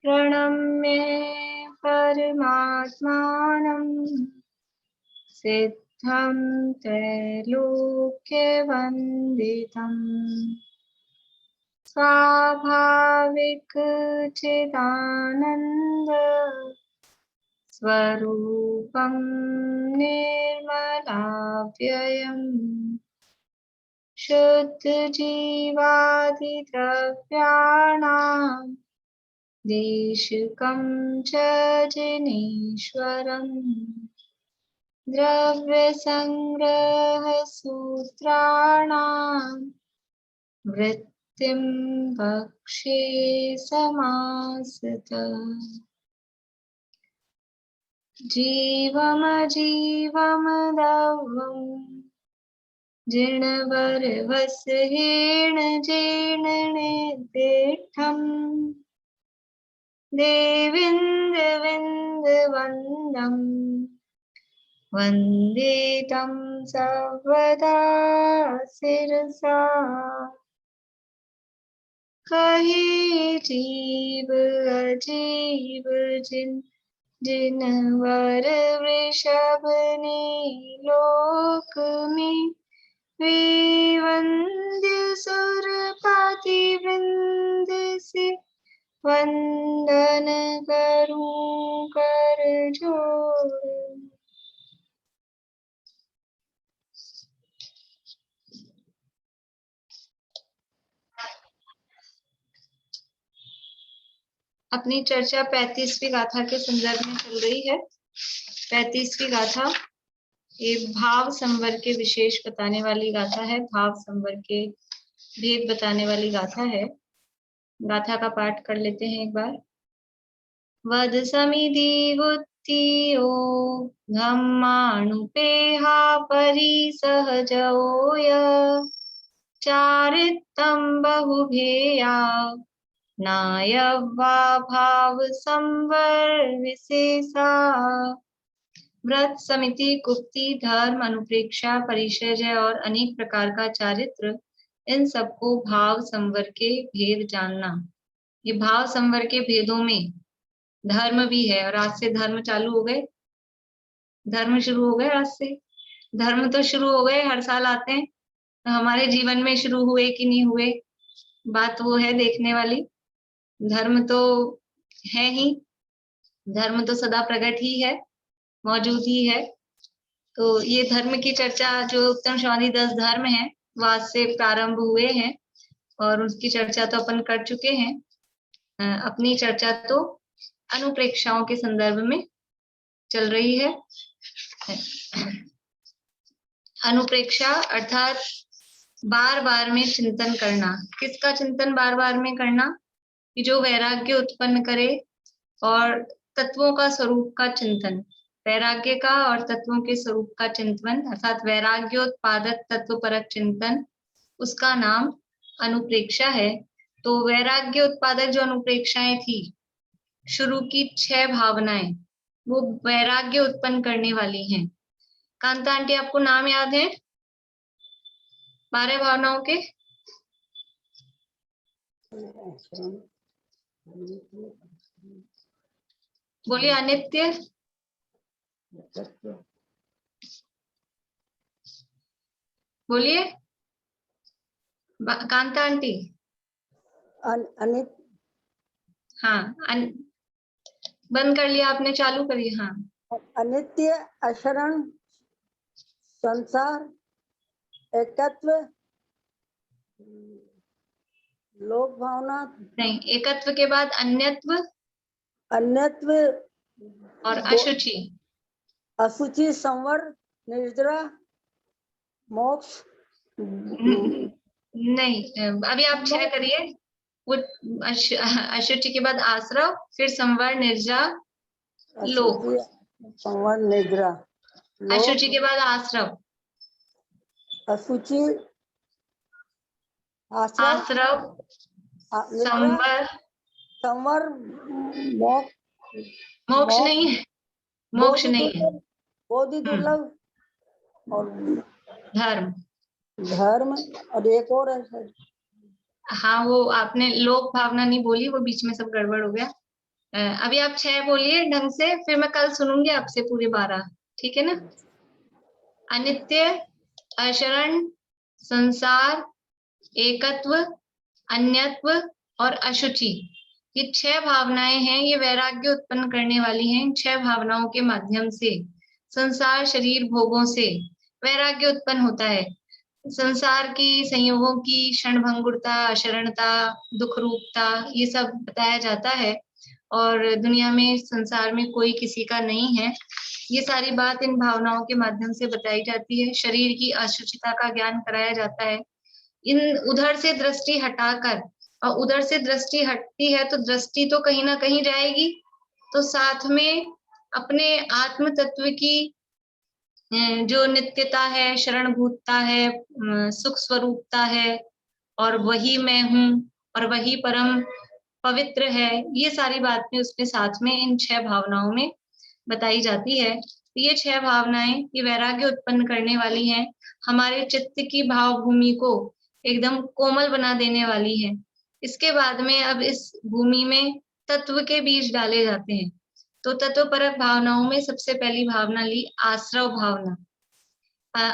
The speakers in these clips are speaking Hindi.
प्रणम्य परमात्मानं सिद्धं त्रैलोक्यवन्दितम् स्वाभाविक चिदानन्द स्वरूपं निर्मलाव्ययम् शुद्ध जीवादिद्रव्याणां देशिकं च जिनेश्वरम् द्रव्यसंग्रहसूत्राणां वृत्तिं वक्ष्ये समासतः जीवमजीवमदव्यम् जीर्णवरवसहेण जीर्णनिर्देष्टम् देवीन्द्रविन्दवन्दम् वन्दे तं सर्वदा शिरसा कहे जीव अजीव जिनवर वृषभ ने लोक में वे वंद्य सुरपति वृंद से वंदन करूं कर जोड़। अपनी चर्चा 35वीं गाथा के संदर्भ में चल रही है। 35वीं गाथा ये भाव संवर के विशेष बताने वाली गाथा है, भाव संवर के भेद बताने वाली गाथा है। गाथा का पाठ कर लेते हैं एक बार। वद समिधि गुत्तियो धम्मानुपेहा परि सहजोय चारित्तम बहुभेया नायवा भाव संवर विशेषा। व्रत, समिति, गुप्ति, धर्म, अनुप्रेक्षा, परिचर्या और अनेक प्रकार का चारित्र, इन सबको भाव संवर के भेद जानना। ये भाव संवर के भेदों में धर्म भी है, और आज से धर्म चालू हो गए, धर्म शुरू हो गए। आज से धर्म तो शुरू हो गए, हर साल आते हैं। तो हमारे जीवन में शुरू हुए कि नहीं हुए, बात वो है देखने वाली। धर्म तो है ही, धर्म तो सदा प्रकट ही है, मौजूद ही है। तो ये धर्म की चर्चा जो उत्तम श्रवणी 10 धर्म है वो आज से प्रारंभ हुए हैं, और उसकी चर्चा तो अपन कर चुके हैं। अपनी चर्चा तो अनुप्रेक्षाओं के संदर्भ में चल रही है। अनुप्रेक्षा अर्थात बार बार में चिंतन करना। किसका चिंतन बार बार में करना? कि जो वैराग्य उत्पन्न करे, और तत्वों का स्वरूप का चिंतन, वैराग्य का और तत्वों के स्वरूप का चिंतन अर्थात वैराग्योत्पादक तत्वपरक चिंतन, उसका नाम अनुप्रेक्षा है। तो वैराग्य उत्पादक जो अनुप्रेक्षाएं थी, शुरू की 6 भावनाएं, वो वैराग्य उत्पन्न करने वाली हैं। कांता आंटी, आपको नाम याद है 12 भावनाओं के? बोलिए। अनित्य, बोलिए कांता आंटी। हाँ, बंद कर लिया आपने, चालू करिए। हाँ, अनित्य, अशरण, संसार, एकत्व, लोक भावना। नहीं, एकत्व के बाद अन्यत्व, अन्यत्व और अशुचि। अशुचि, संवर, निर्जरा, मोक्ष। नहीं, अभी आप 6 करिए। वो अशुचि के बाद आश्रव, फिर संवर, निर्जरा, लोक। संवर, निर्जरा, अशुचि के बाद आश्रव, अशुचि, आश्रव, संवर, संवर, मोक्ष नहीं है, मोक्ष नहीं है, बोधि दुर्लभ, और धर्म। धर्म, और एक और है। हाँ, वो आपने लोक भावना नहीं बोली, वो बीच में सब गड़बड़ हो गया। अभी आप 6 बोलिए ढंग से, फिर मैं कल सुनूंगी आपसे पूरे 12, ठीक है ना? अनित्य, अशरण, संसार, एकत्व, अन्यत्व और अशुचि, ये 6 भावनाएं हैं। ये वैराग्य उत्पन्न करने वाली हैं। इन 6 भावनाओं के माध्यम से संसार, शरीर, भोगों से वैराग्य उत्पन्न होता है। संसार की संयोगों की क्षणभंगुरता, अशरणता, दुख रूपता, ये सब बताया जाता है। और दुनिया में, संसार में कोई किसी का नहीं है, ये सारी बात इन भावनाओं के माध्यम से बताई जाती है। शरीर की अशुचिता का ज्ञान कराया जाता है। इन उधर से दृष्टि हटाकर, और उधर से दृष्टि हटती है तो दृष्टि तो कहीं ना कहीं जाएगी, तो साथ में अपने आत्म तत्व की जो नित्यता है, शरणभूतता है, सुख स्वरूपता है, और वही मैं हूँ, और वही परम पवित्र है, ये सारी बातें उसके साथ में इन 6 भावनाओं में बताई जाती है। ये 6 भावनाएं ये वैराग्य उत्पन्न करने वाली हैं। हमारे चित्त की भाव भूमि को एकदम कोमल बना देने वाली है। इसके बाद में अब इस भूमि में तत्व के बीज डाले जाते हैं। तो तत्वपरक भावनाओं में सबसे पहली भावना ली आश्रव भावना।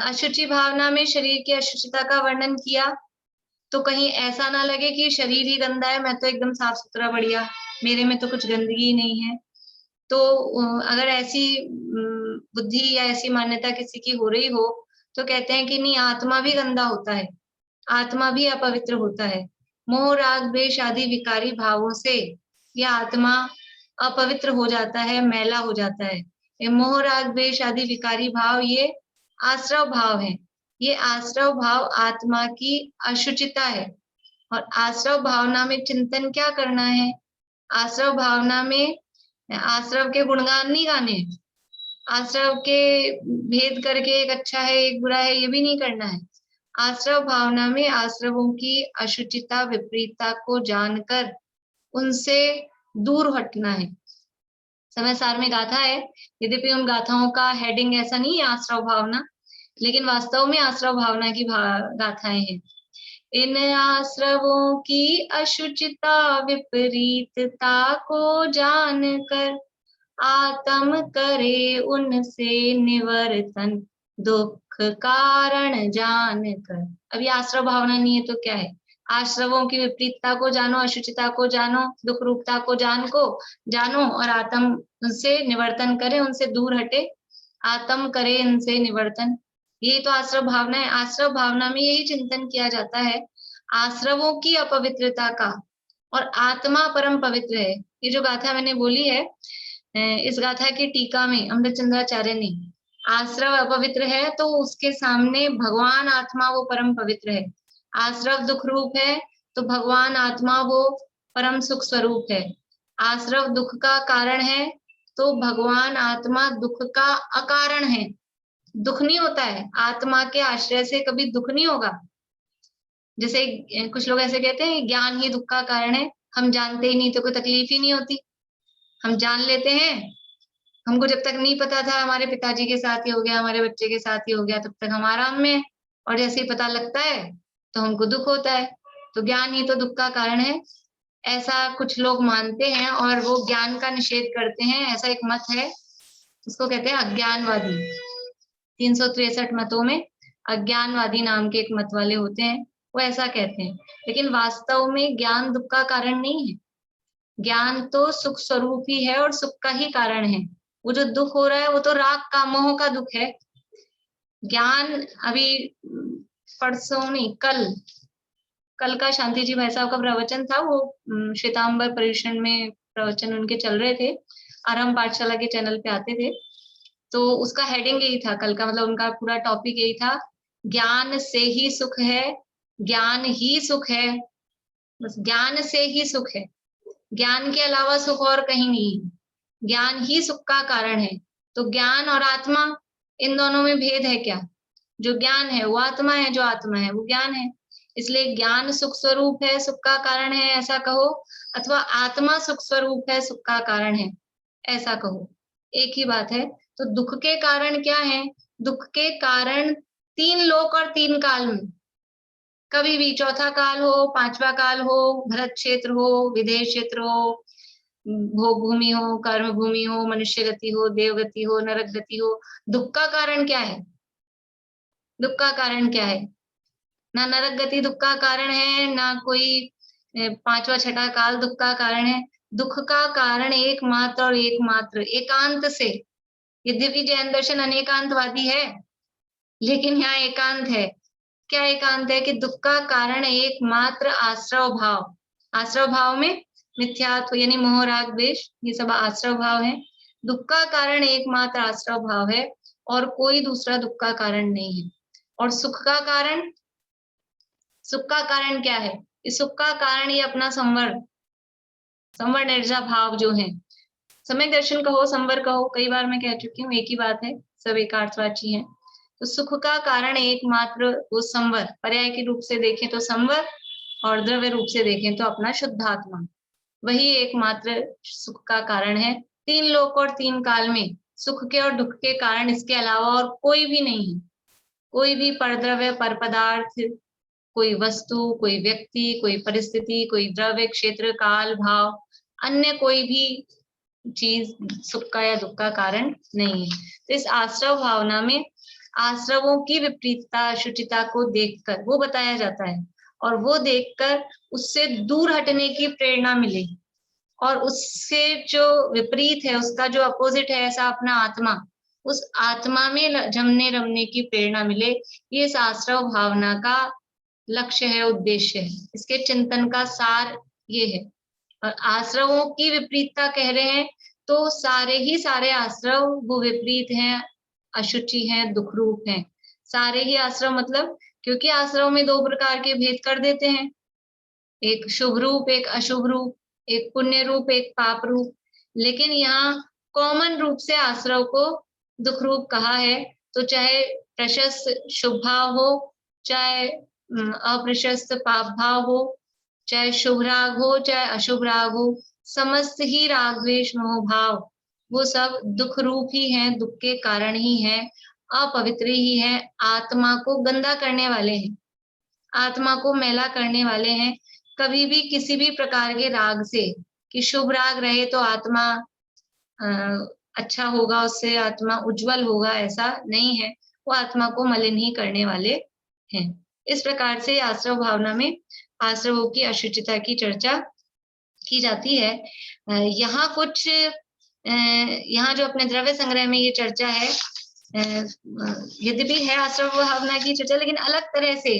अशुचि भावना में शरीर की अशुचिता का वर्णन किया, तो कहीं ऐसा ना लगे कि शरीर ही गंदा है, मैं तो एकदम साफ सुथरा बढ़िया, मेरे में तो कुछ गंदगी नहीं है। तो अगर ऐसी बुद्धि या ऐसी मान्यता किसी की हो रही हो, तो कहते हैं कि नहीं, आत्मा भी गंदा होता है, आत्मा भी अपवित्र होता है। मोह, राग, द्वेष आदि विकारी भावों से यह आत्मा अपवित्र हो जाता है, मैला हो जाता है। ये मोह, राग, द्वेष आदि विकारी भाव ये आश्रव भाव है। ये आश्रव भाव आत्मा की अशुचिता है। और आश्रव भावना में चिंतन क्या करना है? आश्रव भावना में आश्रव के गुणगान नहीं गाने, आश्रव के भेद करके एक अच्छा है एक बुरा है ये भी नहीं करना है। आश्रव भावना में आश्रवों की अशुचिता, विपरीतता को जानकर उनसे दूर हटना है। समय सार में गाथा है, यद्यपि उन गाथाओं का हेडिंग ऐसा नहीं है आश्रव भावना, लेकिन वास्तव में आश्रव भावना की गाथाएं हैं। इन आश्रवों की अशुचिता, विपरीतता को जानकर आत्म करे उनसे निवर्तन, दुख कारण जानकर। अब ये आश्रव भावना नहीं है तो क्या है? आश्रवों की विपरीतता को जानो, अशुचिता को जानो, दुख रूपता को जानो, और आत्म उनसे निवर्तन करे, उनसे दूर हटे, आत्म करे इनसे निवर्तन। यही तो आश्रव भावना है। आश्रव भावना में यही चिंतन किया जाता है आश्रवों की अपवित्रता का, और आत्मा परम पवित्र है। ये जो गाथा मैंने बोली है, इस गाथा की टीका में अमृतचंद्राचार्य ने, आश्रव अपवित्र है तो उसके सामने भगवान आत्मा वो परम पवित्र है। आश्रव दुख रूप है तो भगवान आत्मा वो परम सुख स्वरूप है। आश्रव दुख का कारण है तो भगवान आत्मा दुख का अकारण है। दुख नहीं होता है, आत्मा के आश्रय से कभी दुख नहीं होगा। जैसे कुछ लोग ऐसे कहते हैं ज्ञान ही दुख का कारण है, हम जानते ही नहीं तो कोई तकलीफ ही नहीं होती। हम जान लेते हैं, हमको जब तक नहीं पता था हमारे पिताजी के साथ ही हो गया, हमारे बच्चे के साथ ही हो गया, तब तक हम आराम में, और जैसे ही पता लगता है तो हमको दुख होता है। तो ज्ञान ही तो दुख का कारण है, ऐसा कुछ लोग मानते हैं और वो ज्ञान का निषेध करते हैं। ऐसा एक मत है, उसको कहते हैं अज्ञानवादी। 363 मतों में अज्ञानवादी नाम के एक मत वाले होते हैं, वो ऐसा कहते हैं। लेकिन वास्तव में ज्ञान दुख का कारण नहीं है, ज्ञान तो सुख स्वरूप ही है और सुख का ही कारण है। वो जो दुख हो रहा है वो तो राग का, मोह का दुख है। ज्ञान अभी परसों नहीं, कल का शांति जी भाई साहब का प्रवचन था, वो श्वेतांबर परिषण में प्रवचन उनके चल रहे थे, आरंभ पाठशाला के चैनल पे आते थे। तो उसका हेडिंग यही था कल का, मतलब उनका पूरा टॉपिक यही था, ज्ञान से ही सुख है, ज्ञान ही सुख है, बस ज्ञान से ही सुख है, ज्ञान के अलावा सुख और कहीं नहीं, ज्ञान ही सुख का कारण है। तो ज्ञान और आत्मा, इन दोनों में भेद है क्या? जो ज्ञान है वो आत्मा है, जो आत्मा है वो ज्ञान है। इसलिए ज्ञान सुख स्वरूप है, सुख का कारण है ऐसा कहो, अथवा आत्मा सुख स्वरूप है, सुख का कारण है ऐसा कहो, एक ही बात है। तो दुख के कारण क्या है? दुख के कारण 3 लोक और 3 काल में, कभी भी चौथा काल हो, 5वां काल हो, भरत क्षेत्र हो, विदेश क्षेत्र हो, भोग भूमि हो, कर्म भूमि हो, मनुष्य गति हो, देव गति हो, नरक गति हो, दुख का कारण क्या है? दुख का कारण क्या है? ना नरक गति दुख का कारण है, ना कोई पांचवा छठा काल दुख का कारण है। दुख का कारण एकमात्र और एकमात्र एकांत से, यद्यपि जैन दर्शन अनेकांतवादी है, लेकिन यहाँ एकांत है। क्या एकांत है? कि दुख का कारण एकमात्र आश्रव भाव। आश्रव भाव में मिथ्यात्व यानी मोह राग द्वेष, ये सब आश्रव भाव है। दुख का कारण एकमात्र आश्रव भाव है और कोई दूसरा दुख का कारण नहीं है। और सुख का कारण, सुख का कारण क्या है? इस सुख का कारण ये अपना संवर, संवर निर्जा भाव जो है। सम्यक दर्शन कहो, संवर कहो, कई बार मैं कह चुकी हूँ, एक ही बात है, सब एक अर्थवाची है। तो सुख का कारण एकमात्र वो संवर, पर्याय के रूप से देखें तो संवर, और द्रव्य रूप से देखें तो अपना शुद्धात्मा, वही एकमात्र सुख का कारण है। तीन लोक और तीन काल में सुख के और दुख के कारण इसके अलावा और कोई भी नहीं है। कोई भी परद्रव्य, पर पदार्थ, कोई वस्तु, कोई व्यक्ति, कोई परिस्थिति, कोई द्रव्य, क्षेत्र, काल, भाव, अन्य कोई भी चीज सुख का या दुख का कारण नहीं है। तो इस आश्रव भावना में आश्रवों की विपरीतता, शुचिता को देखकर वो बताया जाता है, और वो देखकर उससे दूर हटने की प्रेरणा मिले, और उससे जो विपरीत है, उसका जो अपोजिट है, ऐसा अपना आत्मा, उस आत्मा में जमने रमने की प्रेरणा मिले। ये इस आश्रव भावना का लक्ष्य है, उद्देश्य है, इसके चिंतन का सार ये है। और आश्रवों की विपरीतता कह रहे हैं तो सारे ही सारे आश्रव वो विपरीत हैं, अशुचि हैं, दुख रूप हैं। सारे ही आश्रव मतलब, क्योंकि आश्रव में दो प्रकार के भेद कर देते हैं, एक शुभ रूप, एक अशुभ रूप, एक पुण्य रूप, एक पाप रूप। लेकिन यहाँ कॉमन रूप से आश्रव को दुख रूप कहा है। तो चाहे प्रशस्त शुभ भाव हो, चाहे अप्रशस्त पाप भाव हो, चाहे शुभ राग हो, चाहे अशुभ राग हो, समस्त ही राग द्वेष मोह भाव वो सब दुख रूप ही हैं, दुख के कारण ही हैं, अपवित्र ही हैं, आत्मा को गंदा करने वाले हैं, आत्मा को मैला करने वाले हैं। कभी भी किसी भी प्रकार के राग से, कि शुभ राग रहे तो आत्मा अच्छा होगा, उससे आत्मा उज्जवल होगा, ऐसा नहीं है। वो आत्मा को मलिन ही करने वाले हैं। इस प्रकार से आश्रव भावना में आश्रवों की अशुचिता की चर्चा की जाती है। यहाँ कुछ यहाँ जो अपने द्रव्य संग्रह में ये चर्चा है, यद्यपि है आश्रव भावना की चर्चा, लेकिन अलग तरह से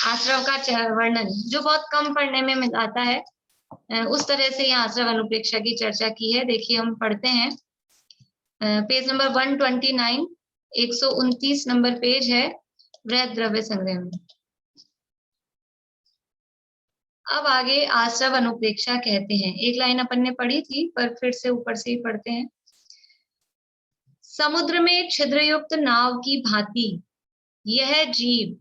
आश्रव का वर्णन जो बहुत कम पढ़ने में आता है, उस तरह से यहाँ आश्रव अनुप्रेक्षा की चर्चा की है। देखिए हम पढ़ते हैं, पेज नंबर 129, 129 नंबर पेज है वृहद द्रव्य संग्रह में। अब आगे आश्रव अनुप्रेक्षा कहते हैं, एक लाइन अपन ने पढ़ी थी पर फिर से ऊपर से ही पढ़ते हैं। समुद्र में छिद्रयुक्त नाव की भांति यह जीव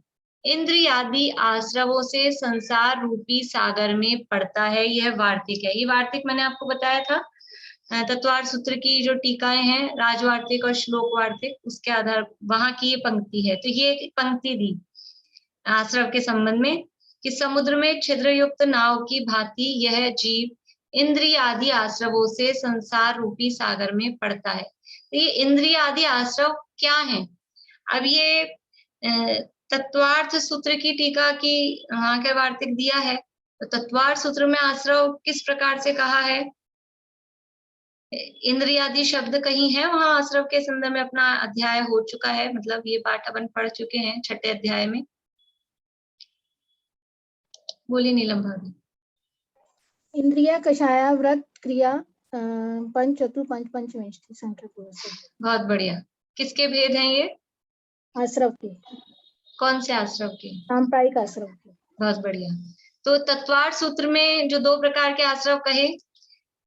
इंद्रियादि आश्रवों से संसार रूपी सागर में पड़ता है। यह वार्तिक है। ये वार्तिक मैंने आपको बताया था, तत्वार्थ सूत्र की जो टीकाएं हैं, राजवार्तिक और श्लोक वार्तिक, उसके आधार वहां की ये पंक्ति है। तो ये पंक्ति दी आश्रव के संबंध में कि समुद्र में छिद्रयुक्त नाव की भांति यह जीव इंद्रिय आदि आश्रवों से संसार रूपी सागर में पड़ता है। तो ये इंद्रिय आदि आश्रव क्या है? अब ये तत्वार्थ सूत्र की टीका की वहां के वार्तिक दिया है। तो तत्वार्थ सूत्र में आश्रव किस प्रकार से कहा है? इंद्रियादि शब्द कहीं है वहां आश्रव के संदर्भ में, अपना अध्याय हो चुका है, मतलब ये पाठ अपन पढ़ चुके हैं 6ठे अध्याय में। बोलिए नीलम भाभी। इंद्रिया कषाया व्रत क्रिया पंच चतु पंच पंचविंशति संख्या पूर्ण से। बहुत बढ़िया। किसके भेद हैं ये? आश्रव के। कौन से आश्रव के? सांप्रायिक आश्रव के। बहुत बढ़िया। तो तत्वार्थ सूत्र में जो दो प्रकार के आश्रव कहे,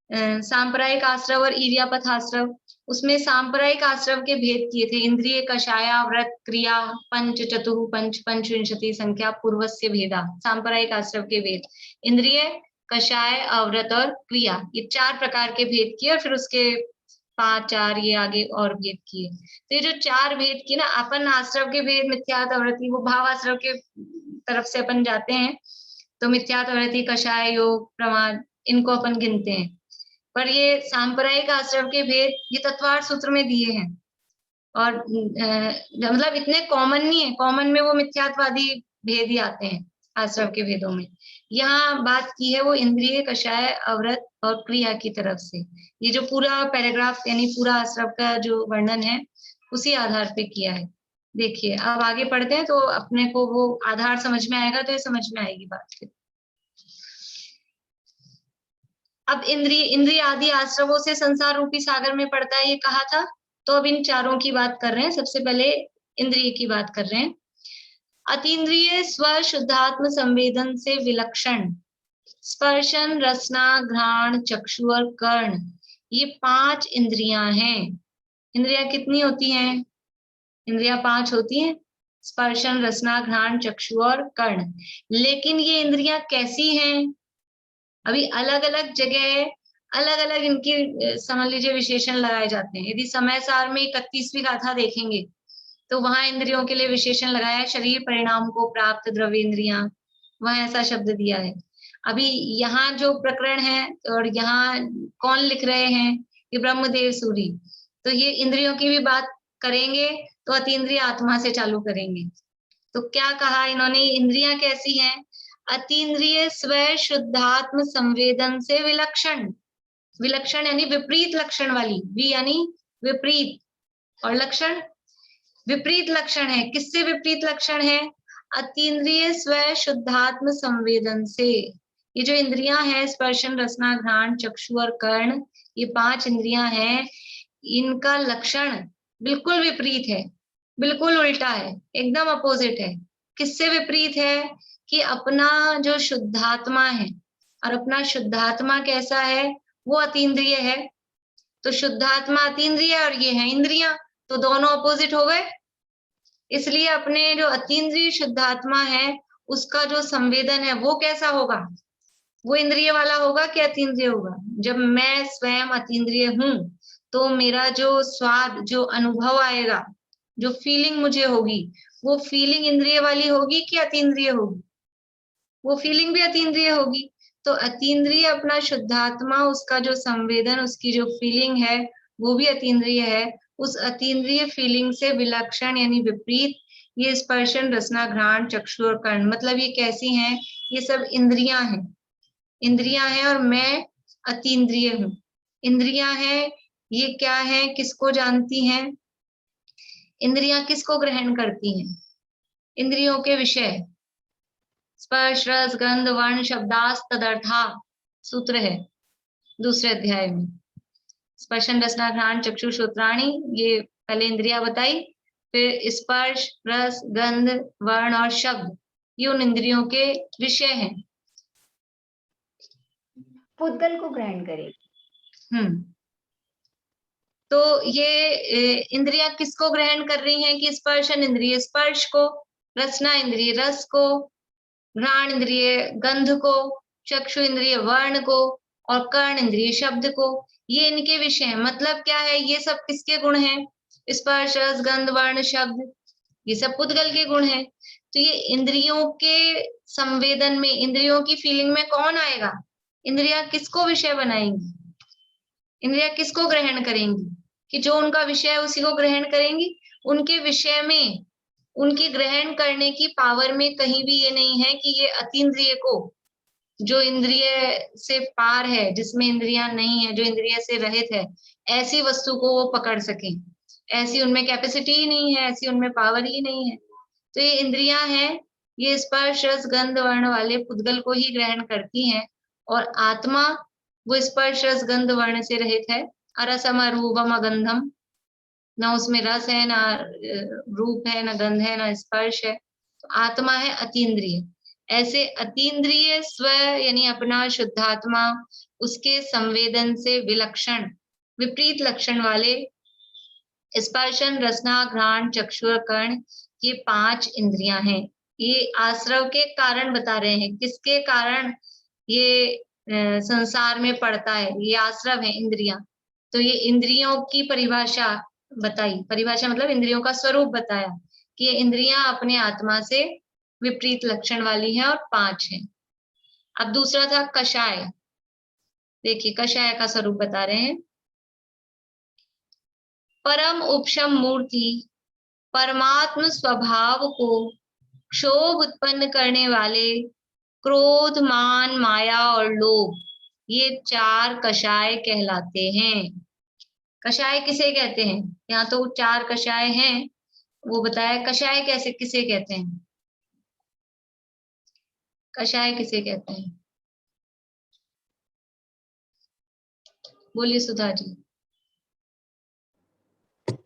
सांप्रायिक आश्रव और ईर्यापथ आश्रव, उसमें सांप्रायिक आश्रव के भेद किए थे, इंद्रिय कषाया व्रत क्रिया पंच चतुः पंच पंचविंशति संख्या पूर्वस्य भेदा। सांप्रायिक आश्रव के भेद इंद्रिय कषाय अव्रत और क्रिया, ये 4 प्रकार के भेद किए, और फिर उसके 5 4 ये आगे और भेद किए। तो ये जो 4 भेद किए ना, अपन आश्रव के भेद मिथ्यात्व अवृत्ति, वो भाव आश्रव के तरफ से अपन जाते हैं, तो मिथ्यात्व अवृत्ति, कषाय, योग, प्रमाद, इनको अपन गिनते हैं। पर ये सांप्रदायिक आश्रम के भेद ये तत्वार्थ सूत्र में दिए हैं, और मतलब इतने कॉमन नहीं है, कॉमन में वो मिथ्यात्वादी भेद ही आते हैं आश्रव के भेदों में। यहाँ बात की है वो इंद्रिय, कषाय, अवरत और क्रिया की तरफ से। ये जो पूरा पैराग्राफ यानी पूरा आश्रव का जो वर्णन है उसी आधार पे किया है। देखिए अब आगे पढ़ते हैं तो अपने को वो आधार समझ में आएगा, तो ये समझ में आएगी बात फिर। अब इंद्रिय आदि आश्रवों से संसार रूपी सागर में पड़ता है, ये कहा था। तो अब इन चारों की बात कर रहे हैं। सबसे पहले इंद्रिय की बात कर रहे हैं। अतीन्द्रिय स्व शुद्धात्म संवेदन से विलक्षण स्पर्शन, रसना, घ्राण, चक्षु और कर्ण, ये 5 इंद्रियां हैं। इंद्रियां कितनी होती हैं? इंद्रियां 5 होती हैं, स्पर्शन, रसना, घ्राण, चक्षु और कर्ण। लेकिन ये इंद्रियां कैसी हैं? अभी अलग अलग जगह अलग अलग इनकी समझ लीजिए विशेषण लगाए जाते हैं। यदि समय सार में 31वीं गाथा देखेंगे तो वहां इंद्रियों के लिए विशेषण लगाया है, शरीर परिणाम को प्राप्त द्रव्य इंद्रियां, वहां ऐसा शब्द दिया है। अभी यहाँ जो प्रकरण है और यहाँ कौन लिख रहे हैं, ये ब्रह्मदेव सूरी, तो ये इंद्रियों की भी बात करेंगे तो अतीन्द्रिय आत्मा से चालू करेंगे। तो क्या कहा इन्होंने, इंद्रियां कैसी हैं? अतीन्द्रिय स्व शुद्धात्म संवेदन से विलक्षण। विलक्षण यानी विपरीत लक्षण वाली, वि यानी विपरीत और लक्षण विपरीत लक्षण है। किससे विपरीत लक्षण है? अतीन्द्रिय स्व शुद्धात्म संवेदन से। ये जो इंद्रियां हैं स्पर्शन, रसना, घ्राण, चक्षु और कर्ण, ये 5 इंद्रियां हैं, इनका लक्षण बिल्कुल विपरीत है, बिल्कुल उल्टा है, एकदम अपोजिट है। किससे विपरीत है? कि अपना जो शुद्धात्मा है, और अपना शुद्धात्मा कैसा है? वो अतीन्द्रिय है। तो शुद्धात्मा अतीन्द्रिय और ये है इंद्रियां, तो दोनों अपोजिट हो गए। इसलिए अपने जो अतीन्द्रिय शुद्धात्मा है उसका जो संवेदन है वो कैसा होगा? वो इंद्रिय वाला होगा कि अतीन्द्रिय होगा? जब मैं स्वयं अतीन्द्रिय हूं तो मेरा जो स्वाद, जो अनुभव आएगा, जो फीलिंग मुझे होगी, वो फीलिंग इंद्रिय वाली होगी कि अतीन्द्रिय होगी? वो फीलिंग भी अतीन्द्रिय होगी। तो अतीन्द्रिय अपना शुद्धात्मा, उसका जो संवेदन, उसकी जो फीलिंग है वो भी अतीन्द्रिय है। उस अतीन्द्रिय फीलिंग से विलक्षण यानी विपरीत ये स्पर्शन, रसना, घ्राण, चक्षु और कर्ण, मतलब ये कैसी हैं? ये सब इंद्रियां हैं, इंद्रियां हैं और मैं अतीन्द्रिय हूं। इंद्रियां हैं, ये क्या है, किसको जानती हैं? इंद्रियां किसको ग्रहण करती हैं? इंद्रियों के विषय, स्पर्श, रस, गंध, वर्ण, शब्दास, तदर्था सूत्र है दूसरे अध्याय में। स्पर्शन, रसना, घ्राण, चक्षु, श्रोत्राणी, ये पहले इंद्रियां बताई, फिर स्पर्श, रस, गंध, वर्ण और शब्द, ये उन इंद्रियों के विषय हैं। पुद्गल को ग्रहण करेगी। तो ये इंद्रियां किसको ग्रहण कर रही हैं? कि स्पर्शन इंद्रिय स्पर्श को, रसना इंद्रिय रस को, घ्राण इंद्रिय गंध को, चक्षु इंद्रिय वर्ण को और कर्ण इंद्रिय शब्द को, ये इनके विषय हैं। मतलब क्या है? ये सब किसके गुण हैं? स्पर्श, रस, गंध, वर्ण, शब्द, ये सब पुद्गल के गुण हैं। तो ये इंद्रियों के संवेदन में, इंद्रियों की फीलिंग में कौन आएगा? इंद्रियां किसको विषय बनाएंगी? इंद्रियां किसको ग्रहण करेंगी? कि जो उनका विषय है उसी को ग्रहण करेंगी। उनके विषय में, उनकी ग्रहण करने की पावर में कहीं भी ये नहीं है कि ये अतीन्द्रिय को, जो इंद्रिय से पार है, जिसमें इंद्रियां नहीं है, जो इंद्रिय से रहित है, ऐसी वस्तु को वो पकड़ सके। ऐसी उनमें कैपेसिटी ही नहीं है, ऐसी उनमें पावर ही नहीं है। तो ये इंद्रियां हैं, ये स्पर्श, रस, गंध, वर्ण वाले पुद्गल को ही ग्रहण करती हैं। और आत्मा वो स्पर्श, रस, गंध, वर्ण से रहित है। अरसम अरूपम अगंधम, ना उसमें रस है, ना रूप है, ना गंध है, ना स्पर्श है। तो आत्मा है अतीन्द्रिय। ऐसे अतीन्द्रिय स्व यानी अपना शुद्धात्मा, उसके संवेदन से विलक्षण विपरीत लक्षण वाले स्पर्शन, रसना, घ्राण, चक्षु और कर्ण, ये 5 इंद्रियां हैं। ये आश्रव के कारण बता रहे हैं, किसके कारण ये संसार में पड़ता है, ये आश्रव है इंद्रियां। तो ये इंद्रियों की परिभाषा बताई, परिभाषा मतलब इंद्रियों का स्वरूप बताया कि ये इंद्रियां अपने आत्मा से विपरीत लक्षण वाली हैं और 5 हैं। अब दूसरा था कषाय, देखिए कषाय का स्वरूप बता रहे हैं। परम उपशम मूर्ति, परमात्म स्वभाव को क्षोभ उत्पन्न करने वाले क्रोध, मान, माया और लोभ, ये 4 कषाय कहलाते हैं। कषाय किसे कहते हैं? यहाँ तो 4 कषाय हैं, वो बताया कषाय कैसे किसे कहते हैं। कषाय किसे कहते हैं? बोलिए सुधा जी।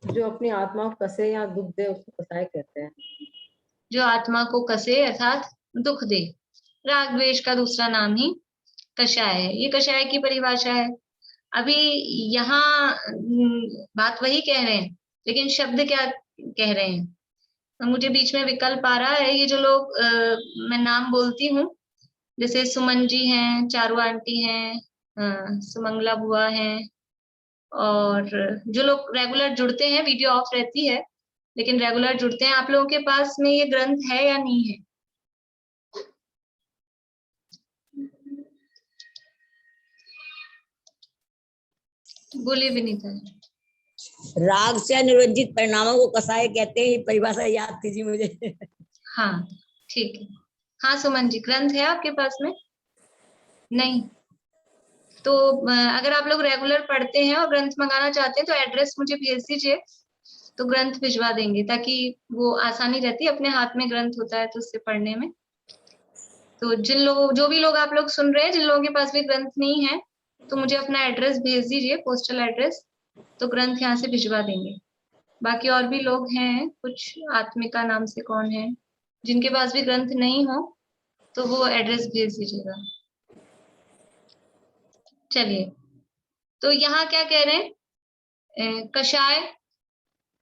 जो अपनी आत्मा को कसे या दुख दे उसको कसाय कहते हैं। जो आत्मा को कसे अर्थात दुख दे, राग द्वेष का दूसरा नाम ही कषाय है। ये कषाय की परिभाषा है। अभी यहाँ बात वही कह रहे हैं, लेकिन शब्द क्या कह रहे हैं? तो मुझे बीच में विकल्प आ रहा है। ये जो लोग मैं नाम बोलती हूँ, जैसे सुमन जी हैं, चारू आंटी हैं, सुमंगला बुआ हैं, और जो लोग रेगुलर जुड़ते हैं, वीडियो ऑफ रहती है लेकिन रेगुलर जुड़ते हैं, आप लोगों के पास में ये ग्रंथ है या नहीं है? बोलिए विनीता जी। राग से निर्वंजित परिणामों को कसाय कहते हैं, ये परिभाषा याद थी जी मुझे। हाँ ठीक है। हाँ सुमन जी, ग्रंथ है आपके पास में? नहीं तो अगर आप लोग रेगुलर पढ़ते हैं और ग्रंथ मंगाना चाहते हैं तो एड्रेस मुझे भेज दीजिए, तो ग्रंथ भिजवा देंगे, ताकि वो आसानी रहती है। अपने हाथ में ग्रंथ होता है तो उससे पढ़ने में। तो जो भी लोग आप लोग सुन रहे हैं, जिन लोगों के पास भी ग्रंथ नहीं है, तो मुझे अपना एड्रेस भेज दीजिए, पोस्टल एड्रेस, तो ग्रंथ यहाँ से भिजवा देंगे। बाकी और भी लोग हैं, कुछ आत्मिका नाम से कौन है, जिनके पास भी ग्रंथ नहीं हो तो वो एड्रेस भेज दीजिएगा। चलिए, तो यहाँ क्या कह रहे हैं? कषाय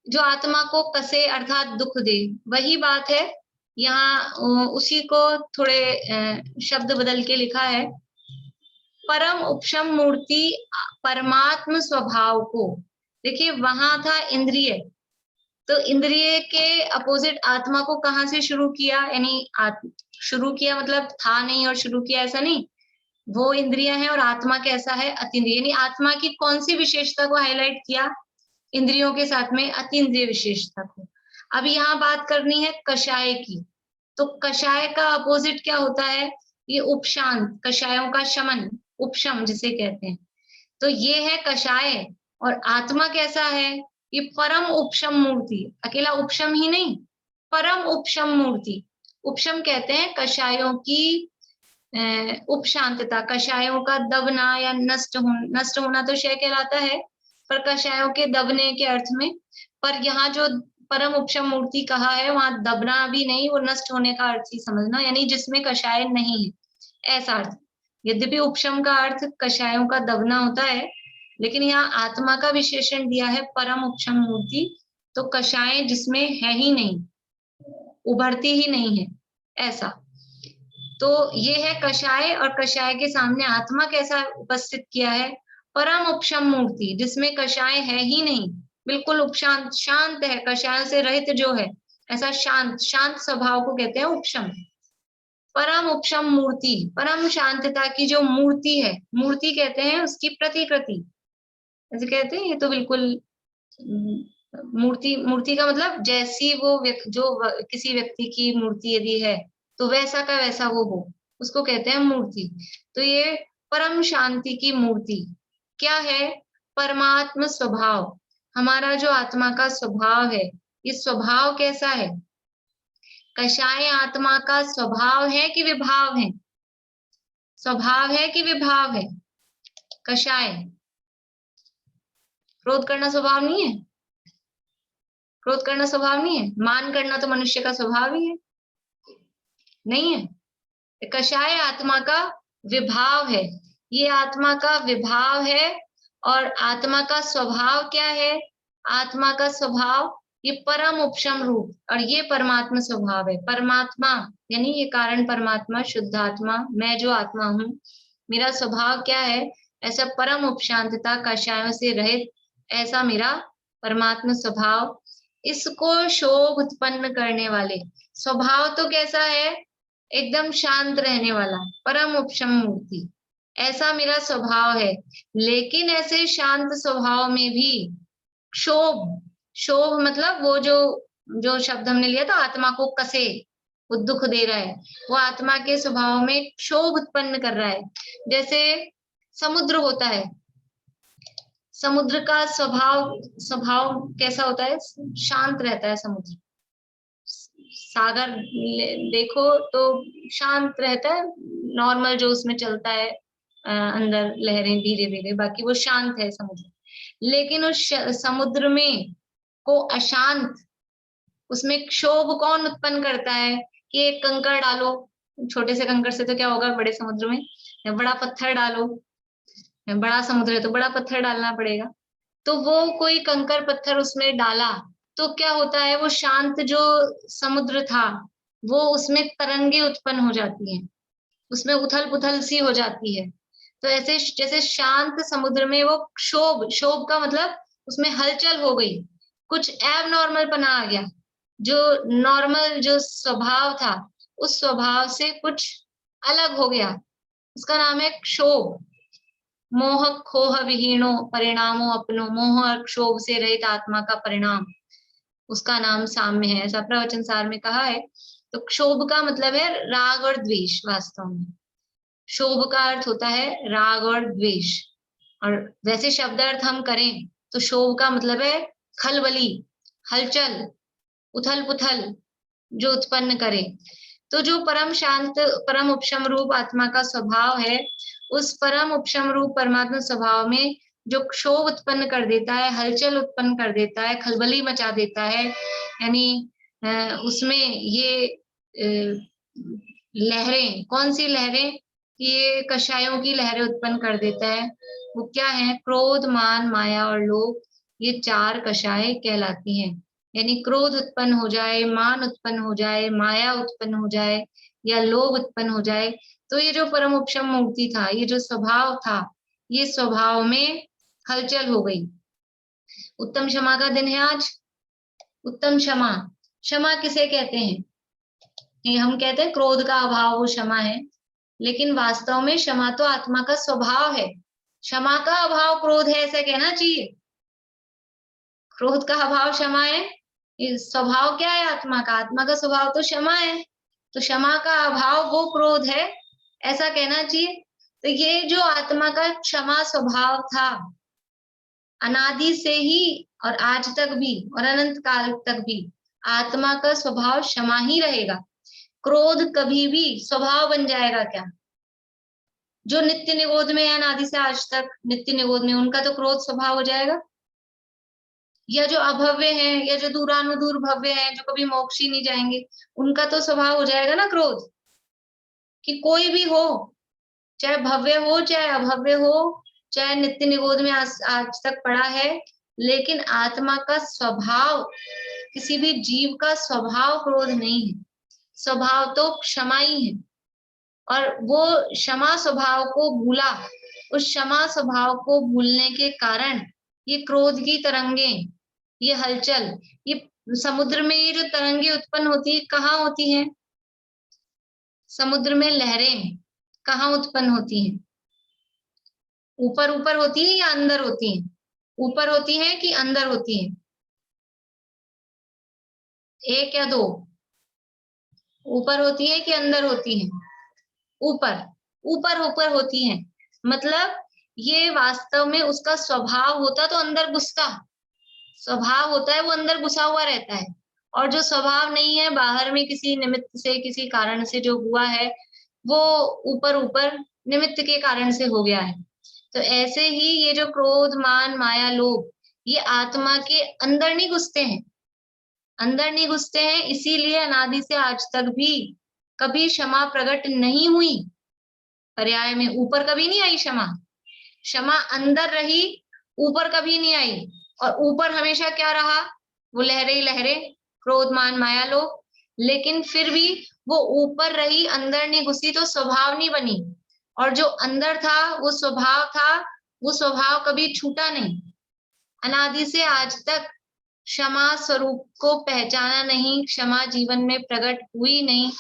जो आत्मा को कसे अर्थात दुख दे, वही बात है। यहाँ उसी को थोड़े शब्द बदल के लिखा है। परम उपशम मूर्ति, परमात्म स्वभाव को। देखिए वहां था इंद्रिय, तो इंद्रिय के अपोजिट आत्मा को कहाँ से शुरू किया? यानी शुरू किया मतलब था नहीं और शुरू किया, ऐसा नहीं। वो इंद्रियां है और आत्मा कैसा है? अतीन्द्रिय। यानी आत्मा की कौन सी विशेषता को हाईलाइट किया? इंद्रियों के साथ में अतीन्द्रिय विशेषता को। अब यहाँ बात करनी है कषाय की। तो कषाय का अपोजिट क्या होता है? ये उपशांत, कषायों का शमन, उपशम जिसे कहते हैं। तो ये है कषाय। और आत्मा कैसा है? ये परम उपशम मूर्ति। अकेला उपशम ही नहीं, परम उपशम मूर्ति। उपशम कहते हैं कषायों की उपशांतता, कषायों का दबना या नष्ट होना तो क्षय कहलाता है, पर कषायों के दबने के अर्थ में। पर यहाँ जो परम उपशम मूर्ति कहा है, वहां दबना भी नहीं, वो नष्ट होने का अर्थ ही समझना, यानी जिसमें कषाय नहीं है, ऐसा अर्थ। यद्यपि उपशम का अर्थ कषायों का दबना होता है, लेकिन यहाँ आत्मा का विशेषण दिया है परम उपशम मूर्ति, तो कषाय जिसमें है ही नहीं, उभरती ही नहीं है, ऐसा। तो ये है कषाय, और कषाय के सामने आत्मा कैसा उपस्थित किया है? परम उपशम मूर्ति, जिसमें कषाय है ही नहीं, बिल्कुल उपशांत, शांत है, कषाय से रहित जो है, ऐसा शांत स्वभाव को कहते हैं उपशम। परम उपशम मूर्ति, परम शांतता की जो मूर्ति है, मूर्ति कहते हैं उसकी प्रतिकृति, ऐसे कहते हैं। ये तो बिल्कुल मूर्ति का मतलब जैसी वो किसी व्यक्ति की मूर्ति यदि है तो वैसा का वैसा वो हो, उसको कहते हैं मूर्ति। तो ये परम शांति की मूर्ति क्या है? परमात्म स्वभाव। हमारा जो आत्मा का स्वभाव है, ये स्वभाव कैसा है? कषाय आत्मा का स्वभाव है कि विभाव है? स्वभाव है कि विभाव है? कषाय क्रोध करना स्वभाव नहीं है? क्रोध करना स्वभाव नहीं है? मान करना तो मनुष्य का स्वभाव ही है, नहीं है? कषाय आत्मा का विभाव है, ये आत्मा का विभाव है। और आत्मा का स्वभाव क्या है? आत्मा का स्वभाव ये परम उपशम रूप, और ये परमात्मा स्वभाव है। परमात्मा यानी ये कारण परमात्मा, शुद्ध आत्मा, मैं जो आत्मा हूँ, मेरा स्वभाव क्या है? ऐसा परम उपशांतता, कषायों से रहित, ऐसा मेरा परमात्मा स्वभाव। इसको शोभ उत्पन्न करने वाले, स्वभाव तो कैसा है? एकदम शांत रहने वाला, परम उपशम मूर्ति, ऐसा मेरा स्वभाव है। लेकिन ऐसे शांत स्वभाव में भी क्षोभ, क्षोभ मतलब वो जो जो शब्द हमने लिया था, आत्मा को कसे, वो दुख दे रहा है, वो आत्मा के स्वभाव में क्षोभ उत्पन्न कर रहा है। जैसे समुद्र होता है, समुद्र का स्वभाव स्वभाव कैसा होता है? शांत रहता है समुद्र। सागर देखो तो शांत रहता है, नॉर्मल जो उसमें चलता है अंदर लहरें धीरे धीरे, बाकी वो शांत है समुद्र। लेकिन उस समुद्र में को अशांत, उसमें क्षोभ कौन उत्पन्न करता है कि एक कंकड़ डालो, छोटे से कंकड़ से तो क्या होगा बड़े समुद्र में, या बड़ा पत्थर डालो, बड़ा समुद्र है तो बड़ा पत्थर डालना पड़ेगा। तो वो कोई कंकड़ पत्थर उसमें डाला तो क्या होता है, वो शांत जो समुद्र था वो उसमें तरंगे उत्पन्न हो जाती हैं, उसमें उथल पुथल सी हो जाती है। तो ऐसे जैसे शांत समुद्र में वो क्षोभ, क्षोभ का मतलब उसमें हलचल हो गई, कुछ एब नॉर्मल पना आ गया, जो नॉर्मल जो स्वभाव था उस स्वभाव से कुछ अलग हो गया, उसका नाम है क्षोभ। मोह खोह विहीनो परिणामो अपनो, मोह और क्षोभ से रहित आत्मा का परिणाम, उसका नाम साम्य है, ऐसा प्रवचन सार में कहा है। तो क्षोभ का मतलब है राग और द्वेष। वास्तव में क्षोभ का अर्थ होता है राग और द्वेष, और वैसे शब्द अर्थ हम करें तो क्षोभ का मतलब है खलबली, हलचल, उथल पुथल जो उत्पन्न करे। तो जो परम शांत परम उपशम रूप आत्मा का स्वभाव है, उस परम उपशम रूप परमात्मा स्वभाव में जो क्षोभ उत्पन्न कर देता है, हलचल उत्पन्न कर देता है, खलबली मचा देता है, यानी उसमें ये लहरें, कौन सी लहरें? ये कषायों की लहरें उत्पन्न कर देता है। वो क्या है? क्रोध, मान, माया और लोभ, ये चार कषाय कहलाती हैं। यानी क्रोध उत्पन्न हो जाए, मान उत्पन्न हो जाए, माया उत्पन्न हो जाए या लोभ उत्पन्न हो जाए, तो ये जो परम उपशम मूर्ति था, ये जो स्वभाव था, ये स्वभाव में हलचल हो गई। उत्तम क्षमा का दिन है आज। उत्तम क्षमा, क्षमा किसे कहते हैं? ये हम कहते हैं क्रोध का अभाव वो क्षमा है, लेकिन वास्तव में क्षमा तो आत्मा का स्वभाव है। क्षमा का अभाव क्रोध है ऐसा कहना चाहिए। क्रोध का अभाव क्षमा है, स्वभाव क्या है आत्मा का? आत्मा का स्वभाव तो क्षमा है, तो क्षमा का अभाव वो क्रोध है ऐसा कहना चाहिए। तो ये जो आत्मा का क्षमा स्वभाव था, अनादि से ही और आज तक भी और अनंत काल तक भी आत्मा का स्वभाव क्षमा ही रहेगा। क्रोध कभी भी स्वभाव बन जाएगा क्या? जो नित्य निरोध में है अनादि से आज तक नित्य निरोध में, उनका तो क्रोध स्वभाव हो जाएगा। या जो अभव्य हैं या जो दूरानुदूर भव्य हैं, जो कभी मोक्ष ही नहीं जाएंगे, उनका तो स्वभाव हो जाएगा ना क्रोध। कि कोई भी हो, चाहे भव्य हो चाहे अभव्य हो, चाहे नित्य निरोध में आज तक पड़ा है, लेकिन आत्मा का स्वभाव, किसी भी जीव का स्वभाव क्रोध नहीं है, स्वभाव तो क्षमा ही है। और वो क्षमा स्वभाव को भूला, उस क्षमा स्वभाव को भूलने के कारण ये क्रोध की तरंगे, ये हलचल, ये समुद्र में ये जो तरंगे उत्पन्न होती है, कहाँ होती है? समुद्र में लहरें कहाँ उत्पन्न होती हैं? ऊपर ऊपर होती है या अंदर होती है? ऊपर होती है कि अंदर होती है? एक या दो? ऊपर होती है कि अंदर होती है? ऊपर, ऊपर ऊपर होती है। मतलब ये वास्तव में उसका स्वभाव होता तो अंदर घुसता, स्वभाव होता है वो अंदर घुसा हुआ रहता है। और जो स्वभाव नहीं है, बाहर में किसी निमित्त से किसी कारण से जो हुआ है, वो ऊपर ऊपर निमित्त के कारण से हो गया है। तो ऐसे ही ये जो क्रोध, मान, माया, लोभ, ये आत्मा के अंदर नहीं घुसते हैं, अंदर नहीं घुसते हैं। इसीलिए अनादि से आज तक भी कभी क्षमा प्रकट नहीं हुई। पर्याय में ऊपर कभी नहीं आई क्षमा, क्षमा अंदर रही, ऊपर कभी नहीं आई। और ऊपर हमेशा क्या रहा? वो लहरें ही लहरें, क्रोध, मान, माया, लोभ। लेकिन फिर भी वो ऊपर रही, अंदर नहीं घुसी, तो स्वभाव नहीं बनी। और जो अंदर था वो स्वभाव था, वो स्वभाव कभी छूटा नहीं। अनादि से आज तक क्षमा स्वरूप को पहचाना नहीं, क्षमा जीवन में प्रकट हुई नहीं,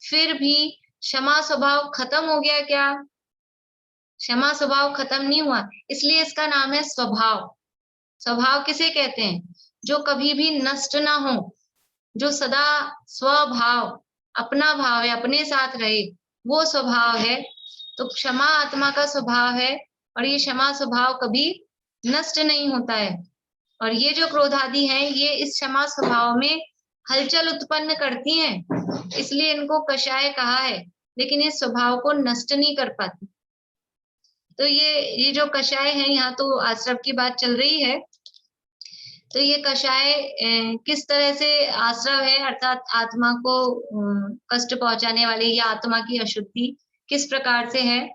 फिर भी क्षमा स्वभाव खत्म हो गया क्या? क्षमा स्वभाव खत्म नहीं हुआ, इसलिए इसका नाम है स्वभाव। स्वभाव किसे कहते हैं? जो कभी भी नष्ट ना हो, जो सदा स्वभाव, अपना भाव है, अपने साथ रहे, वो स्वभाव है। तो क्षमा आत्मा का स्वभाव है और ये क्षमा स्वभाव कभी नष्ट नहीं होता है। और ये जो क्रोध आदि हैं, ये इस क्षमा स्वभाव में हलचल उत्पन्न करती हैं, इसलिए इनको कषाय कहा है, लेकिन इस स्वभाव को नष्ट नहीं कर पाती। तो ये जो कषाय है, यहाँ तो आश्रव की बात चल रही है, तो ये कषाय किस तरह से आश्रव है, अर्थात आत्मा को कष्ट पहुंचाने वाले या आत्मा की अशुद्धि किस प्रकार से है।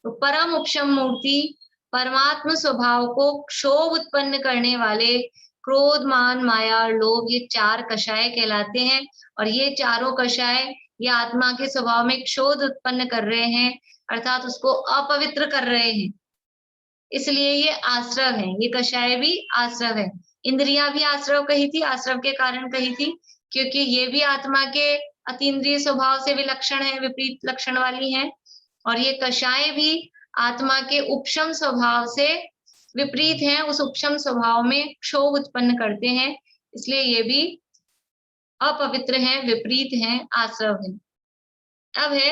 तो परम उपशम मूर्ति, परमात्म स्वभाव को क्षोभ उत्पन्न करने वाले क्रोध, मान, माया और लोभ, ये 4 कषाय कहलाते हैं। और ये चारों कषाय ये आत्मा के स्वभाव में क्षोभ उत्पन्न कर रहे हैं, अर्थात उसको अपवित्र कर रहे हैं, इसलिए ये आश्रव है। ये कषाय भी आश्रव है। इंद्रियां भी आश्रव कही थी, आश्रव के कारण कही थी, क्योंकि ये भी आत्मा के अतीन्द्रिय स्वभाव से विलक्षण है, विपरीत लक्षण वाली हैं। और ये कषाय भी आत्मा के उपशम स्वभाव से विपरीत हैं, उस उपशम स्वभाव में क्षोभ उत्पन्न करते हैं, इसलिए ये भी अपवित्र हैं, विपरीत हैं, आश्रव हैं। अब है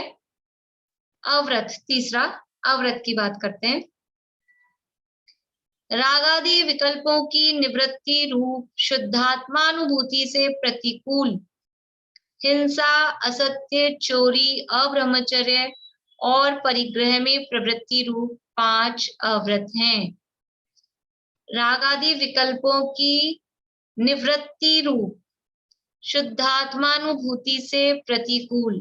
अव्रत, तीसरा अव्रत की बात करते हैं। रागादि विकल्पों की निवृत्ति रूप शुद्धात्मानुभूति से प्रतिकूल हिंसा, असत्य, चोरी, अब्रह्मचर्य और परिग्रह में प्रवृत्ति रूप 5 अव्रत हैं। रागादि विकल्पों की निवृत्ति रूप शुद्धात्मानुभूति से प्रतिकूल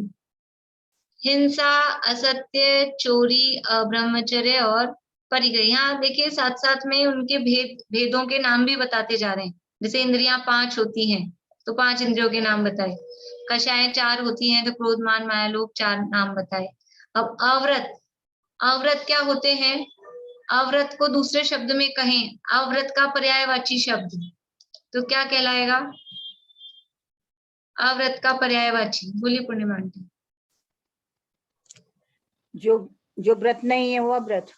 हिंसा, असत्य, चोरी, अब्रह्मचर्य और परिग्रह। यहाँ देखिए साथ साथ में उनके भेदों के नाम भी बताते जा रहे हैं। जैसे इंद्रियां 5 होती हैं तो 5 इंद्रियों के नाम बताए, कषाय 4 होती हैं तो क्रोध, मान, माया, लोभ 4 नाम बताए। अब अव्रत, अव्रत क्या होते हैं? अव्रत को दूसरे शब्द में कहें, अव्रत का पर्यायवाची शब्द तो क्या कहलाएगा? अव्रत का पर्यायवाची बोलिए पूर्णिमा आंटी। जो व्रत नहीं है वो अव्रत।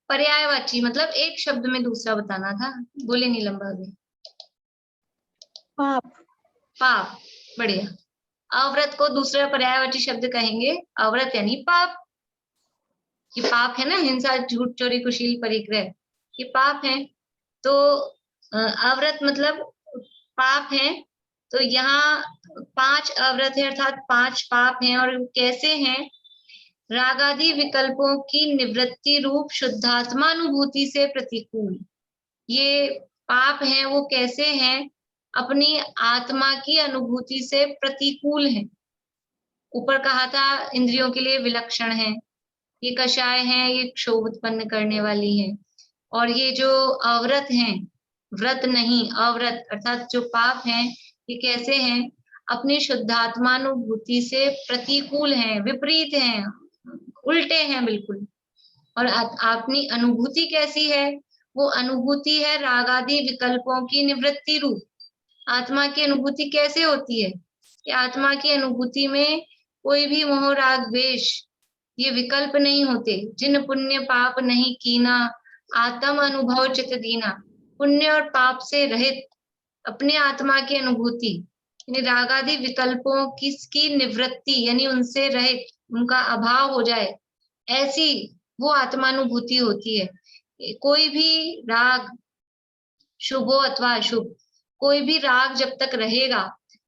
पर्यायवाची मतलब एक शब्द में दूसरा बताना था, बोले नीलम भाभी। पाप। पाप, बढ़िया। अव्रत को दूसरा पर्यायवाची शब्द कहेंगे अव्रत यानी पाप। ये पाप है ना, हिंसा, झूठ, चोरी, कुशील, परिग्रह, ये पाप है। तो अव्रत मतलब पाप है। तो यहाँ 5 अव्रत है, अर्थात 5 पाप हैं। और कैसे हैं? रागादि विकल्पों की निवृत्ति रूप शुद्धात्मानुभूति से प्रतिकूल। ये पाप हैं, वो कैसे हैं? अपनी आत्मा की अनुभूति से प्रतिकूल है। ऊपर कहा था इंद्रियों के लिए विलक्षण है, ये कषाय हैं, ये क्षोभ उत्पन्न करने वाली है। और ये जो अव्रत हैं, व्रत नहीं अव्रत अर्थात जो पाप हैं, ये कैसे हैं? अपनी शुद्धात्मानुभूति से प्रतिकूल हैं, विपरीत हैं, उल्टे हैं बिल्कुल। और अपनी अनुभूति कैसी है? वो अनुभूति है रागादि विकल्पों की निवृत्ति रूप। आत्मा की अनुभूति कैसे होती है? कि आत्मा की अनुभूति में कोई भी मोह, राग, द्वेष ये विकल्प नहीं होते। जिन पुण्य पाप नहीं कीना, आत्म अनुभव चित दीना। पुण्य और पाप से रहित अपने आत्मा की अनुभूति, यानी रागादि विकल्पों की निवृत्ति यानी उनसे रहित, उनका अभाव हो जाए, ऐसी वो आत्मानुभूति होती है। कोई भी राग, शुभ हो अथवा अशुभ, कोई भी राग जब तक रहेगा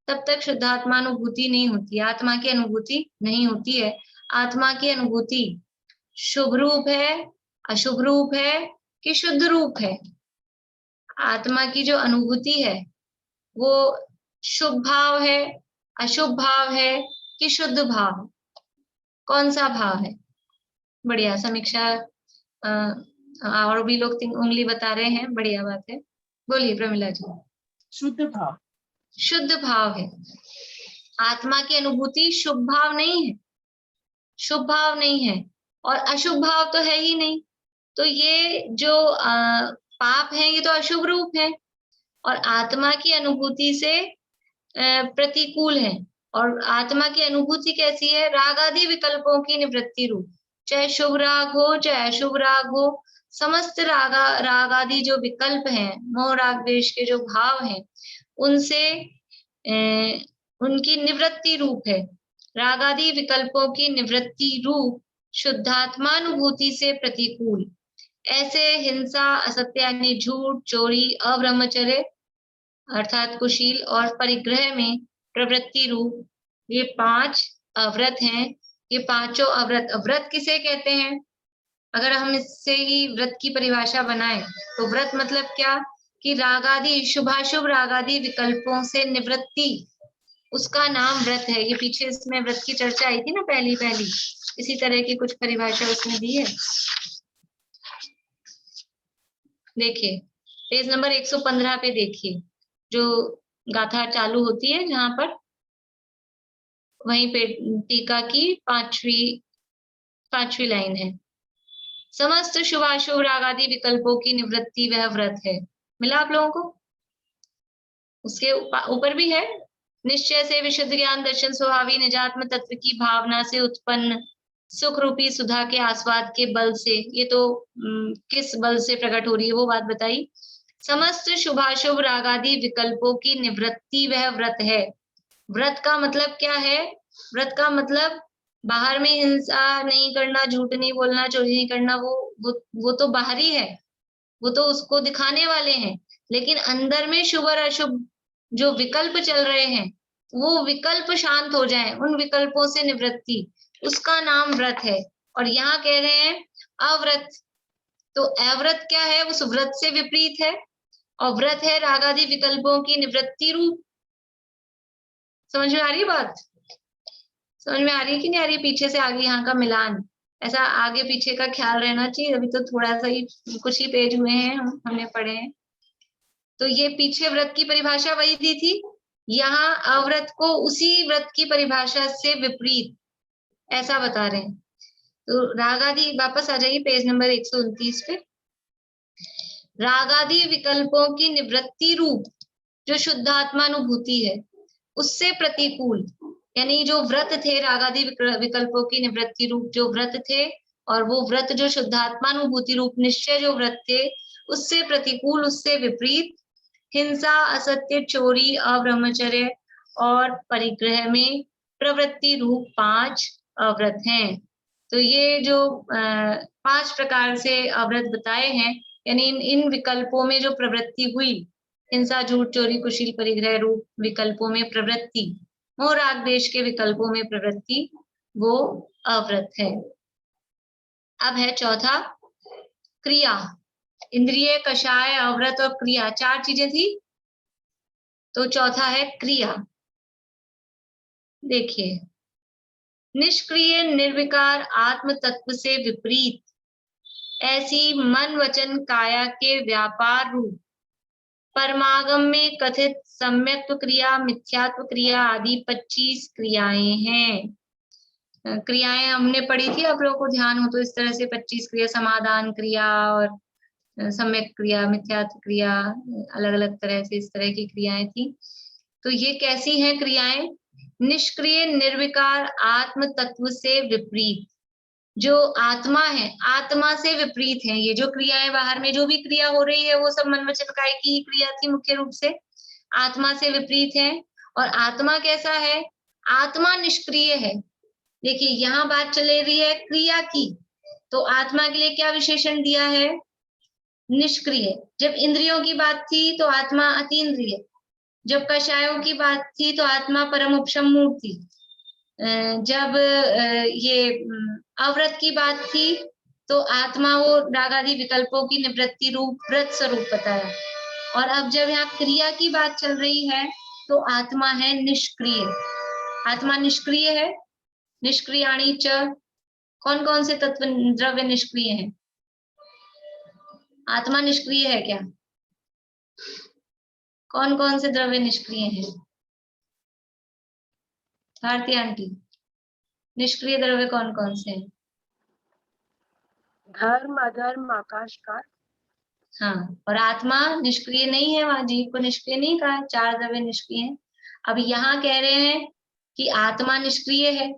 तब तक शुद्धात्मानुभूति नहीं होती, आत्मा की अनुभूति नहीं होती है। आत्मा की अनुभूति शुभ रूप है, अशुभ रूप है कि शुद्ध रूप है? आत्मा की जो अनुभूति है वो शुभ भाव है, अशुभ भाव है कि शुद्ध भाव? कौन सा भाव है? बढ़िया, समीक्षा और भी लोग उंगली बता रहे हैं, बढ़िया बात है। बोलिए प्रमिला जी। शुद्ध भाव। शुद्ध भाव है। आत्मा की अनुभूति शुभ भाव नहीं है, शुभ भाव नहीं है, और अशुभ भाव तो है ही नहीं। तो ये जो पाप है ये तो अशुभ रूप है और आत्मा की अनुभूति से प्रतिकूल है। और आत्मा की अनुभूति कैसी है? रागादि विकल्पों की निवृत्ति रूप। चाहे शुभ राग हो चाहे अशुभ राग हो, समस्त राग आदि जो विकल्प हैं, मोह राग द्वेष के जो भाव हैं, उनसे उनकी निवृत्ति रूप है। रागादि विकल्पों की निवृत्ति रूप शुद्धात्मानुभूति से प्रतिकूल। ऐसे हिंसा, असत्य यानी झूठ, चोरी, अब्रह्मचर्य अर्थात कुशील और परिग्रह में प्रवृत्ति रूप ये 5 अव्रत हैं। ये पांचों अव्रत, व्रत किसे कहते हैं? अगर हम इससे ही व्रत की परिभाषा बनाएं तो व्रत मतलब क्या कि रागादि शुभाशुभ रागादि विकल्पों से निवृत्ति, उसका नाम व्रत है। ये पीछे इसमें व्रत की चर्चा आई थी ना पहली इसी तरह की कुछ परिभाषा उसमें दी है। देखिए पेज नंबर 115 पे देखिए, जो गाथा चालू होती है जहां पर, वहीं पे टीका की पांचवी लाइन है। समस्त शुभाशुभ रागादि विकल्पों की निवृत्ति वह व्रत है। मिला आप लोगों को? उसके ऊपर भी है, निश्चय से विशुद्ध ज्ञान दर्शन स्वभावी निजात्म तत्व की भावना से उत्पन्न सुख रूपी सुधा के आस्वाद के बल से, ये तो किस बल से प्रकट हो रही है वो बात बताई। समस्त शुभाशुभ रागादि विकल्पों की निवृत्ति वह व्रत है। व्रत का मतलब क्या है? व्रत का मतलब बाहर में हिंसा नहीं करना, झूठ नहीं बोलना, चोरी नहीं करना, वो तो बाहरी है, वो तो उसको दिखाने वाले हैं। लेकिन अंदर में शुभ और अशुभ जो विकल्प चल रहे हैं, वो विकल्प शांत हो जाएं, उन विकल्पों से निवृत्ति, उसका नाम व्रत है। और यहाँ कह रहे हैं अव्रत, तो अव्रत क्या है? उस व्रत से विपरीत है, और व्रत है रागादि विकल्पों की निवृत्ति रूप। समझ में आ रही बात? समझ में आ रही कि नहीं आ रही? पीछे से आगे यहाँ का मिलान, ऐसा आगे पीछे का ख्याल रहना चाहिए। अभी तो थोड़ा सा ही कुछ ही पेज हुए हैं, हमने पढ़े हैं। तो ये पीछे व्रत की परिभाषा वही दी थी, यहाँ अव्रत को उसी व्रत की परिभाषा से विपरीत ऐसा बता रहे हैं। तो रागादि, वापस आ जाइए पेज नंबर 129 पे। रागादि विकल्पों की निवृत्ति रूप जो शुद्धात्मानुभूति है, उससे प्रतिकूल, यानी जो व्रत थे रागादि विकल्पों की निवृत्ति रूप जो व्रत थे, और वो व्रत जो शुद्धात्मानुभूति रूप निश्चय जो व्रत थे, उससे प्रतिकूल, उससे विपरीत हिंसा, असत्य, चोरी, अब्रह्मचर्य और परिग्रह में प्रवृत्ति रूप 5 अव्रत हैं। तो ये जो 5 प्रकार से अव्रत बताए हैं, यानी इन विकल्पों में जो प्रवृत्ति हुई, हिंसा, झूठ, चोरी, कुशील, परिग्रह रूप विकल्पों में प्रवृत्ति, मोह राग द्वेष के विकल्पों में प्रवृत्ति, वो अव्रत है। अब है चौथा क्रिया। इंद्रिय, कषाय, अव्रत और क्रिया, 4 चीजें थी, तो चौथा है क्रिया। देखिए, निष्क्रिय निर्विकार आत्म तत्व से विपरीत ऐसी मन वचन काया के व्यापार रूप परमागम में कथित सम्यक्त्व क्रिया, मिथ्यात्व क्रिया आदि 25 क्रियाएं हैं। क्रियाएं हमने पढ़ी थी, आप लोगों को ध्यान हो तो इस तरह से 25 क्रिया, समाधान क्रिया और सम्यक क्रिया, मिथ्यात्व क्रिया, अलग अलग तरह से इस तरह की क्रियाएं थी। तो ये कैसी हैं क्रियाएं? निष्क्रिय निर्विकार आत्म तत्व से विपरीत, जो आत्मा है, आत्मा से विपरीत है। ये जो क्रियाएं बाहर में जो भी क्रिया हो रही है, वो सब मन वचन काया की ही क्रिया थी, मुख्य रूप से आत्मा से विपरीत है। और आत्मा कैसा है? आत्मा निष्क्रिय है। देखिए, यहाँ बात चले रही है क्रिया की, तो आत्मा के लिए क्या विशेषण दिया है? निष्क्रिय। जब इंद्रियों की बात थी तो आत्मा अतीन्द्रिय, जब कषायों की बात थी तो आत्मा परम उपशम मूर्ति, जब ये अव्रत की बात थी तो आत्मा वो रागादि विकल्पों की निवृत्ति रूप व्रत स्वरूप बताया। और अब जब यहाँ क्रिया की बात चल रही है तो आत्मा है निष्क्रिय। आत्मा निष्क्रिय है। निष्क्रियाणि च, कौन कौन से तत्व द्रव्य निष्क्रिय हैं? आत्मा निष्क्रिय है क्या? कौन कौन से द्रव्य निष्क्रिय हैं? भारती आंटी, निष्क्रिय द्रव्य कौन कौन से हैं? धर्म, अधर्म, आकाश का। हाँ, और आत्मा निष्क्रिय नहीं है, वहां जीव को निष्क्रिय नहीं कहा, 4 द्रव्य निष्क्रिय हैं। अब यहाँ कह रहे हैं कि आत्मा निष्क्रिय है,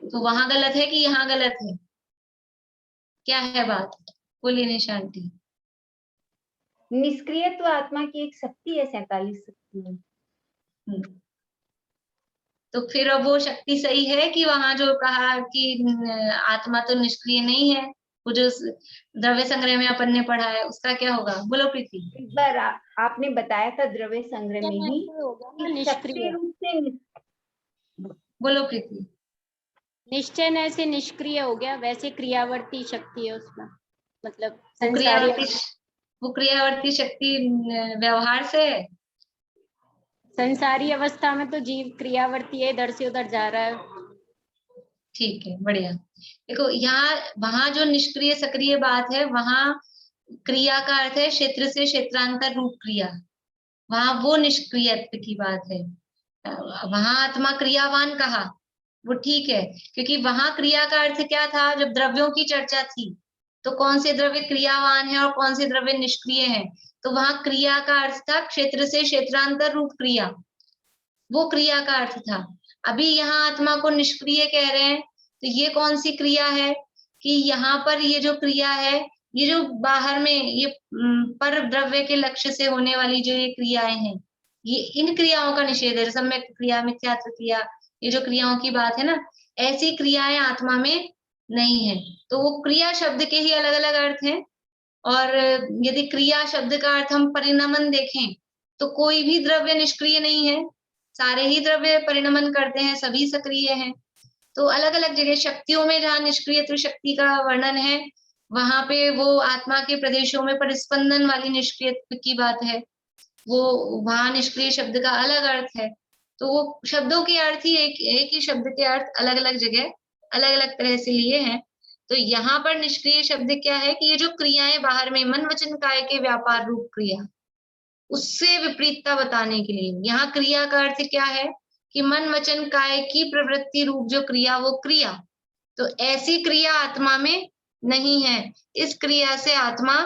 तो वहां गलत है कि यहाँ गलत है? क्या है बात? बोलिए निशांति। निष्क्रियत्व आत्मा की एक शक्ति है, 47 शक्ति है। तो फिर अब वो शक्ति सही है कि वहां जो कहा कि आत्मा तो निष्क्रिय नहीं है, वो जो द्रव्य संग्रह में अपन ने पढ़ा है उसका क्या होगा? बोलो प्रीति। एक बार आपने बताया था द्रव्य संग्रह में ही कि शक्ति निष्क्रिय, रूप से बोलो प्रीति। निश्चय से निष्क्रिय हो गया, वैसे क्रियावर्ती शक्ति है उसमें, मतलब वो संसारी क्रियावर्ती शक्ति व्यवहार से है। संसारी अवस्था में तो जीव क्रियावर्ती है, इधर से उधर जा रहा है। ठीक है, बढ़िया। देखो यहाँ वहां जो निष्क्रिय सक्रिय बात है, वहां क्रिया का अर्थ है क्षेत्र से क्षेत्रांतर रूप क्रिया, वहां वो निष्क्रियत्व की बात है। वहां आत्मा क्रियावान कहा, वो ठीक है, क्योंकि वहां क्रिया का अर्थ क्या था? जब द्रव्यों की चर्चा थी तो कौन से द्रव्य क्रियावान है और कौन से द्रव्य निष्क्रिय है, तो वहां क्रिया का अर्थ था क्षेत्र से क्षेत्रांतर रूप क्रिया, वो क्रिया का अर्थ था। अभी यहाँ आत्मा को निष्क्रिय कह रहे हैं, तो ये कौन सी क्रिया है कि यहाँ पर ये जो क्रिया है, ये जो बाहर में ये पर द्रव्य के लक्ष्य से होने वाली जो ये क्रियाएं हैं, ये इन क्रियाओं का निषेध है। सम्यक क्रिया, मिथ्यात्व क्रिया, ये जो क्रियाओं की बात है ना, ऐसी क्रियाएं आत्मा में नहीं है। तो वो क्रिया शब्द के ही अलग अलग अर्थ हैं। और यदि क्रिया शब्द का अर्थ हम परिणमन देखें तो कोई भी द्रव्य निष्क्रिय नहीं है, सारे ही द्रव्य परिणमन करते हैं, सभी सक्रिय हैं। तो अलग अलग जगह शक्तियों में जहाँ निष्क्रिय शक्ति का वर्णन है, वहां पे वो आत्मा के प्रदेशों में परिस्पंदन वाली निष्क्रियत्व की बात है, वो वहां निष्क्रिय शब्द का अलग अर्थ है। तो वो शब्दों के अर्थ ही एक ही शब्द के अर्थ अलग अलग जगह अलग अलग तरह से लिए हैं। तो यहाँ पर निष्क्रिय शब्द क्या है कि ये जो क्रियाएं बाहर में मन वचन काय के व्यापार रूप क्रिया, उससे विपरीतता बताने के लिए यहाँ क्रिया का अर्थ क्या है कि मन वचन काय की प्रवृत्ति रूप जो क्रिया, वो क्रिया, तो ऐसी क्रिया आत्मा में नहीं है। इस क्रिया से आत्मा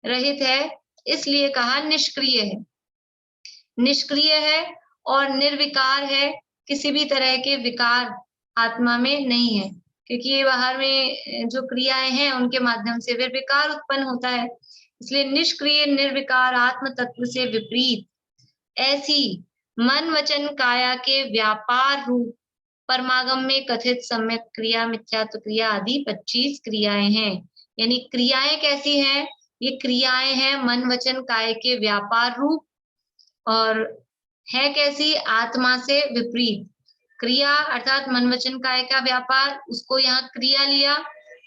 रहित है, इसलिए कहा निष्क्रिय है। निष्क्रिय है और निर्विकार है, किसी भी तरह के विकार आत्मा में नहीं है, क्योंकि ये बाहर में जो क्रियाएं हैं उनके माध्यम से फिर विकार उत्पन्न होता है। इसलिए निष्क्रिय निर्विकार आत्म तत्व से विपरीत ऐसी मन वचन काया के व्यापार रूप परमागम में कथित सम्यक क्रिया, मिथ्यात्व क्रिया आदि 25 क्रियाएं हैं। यानी क्रियाएं कैसी हैं? ये क्रियाएं हैं मन वचन काय के व्यापार रूप, और है कैसी? आत्मा से विपरीत। क्रिया अर्थात मन वचन काय का व्यापार, उसको यहाँ क्रिया लिया,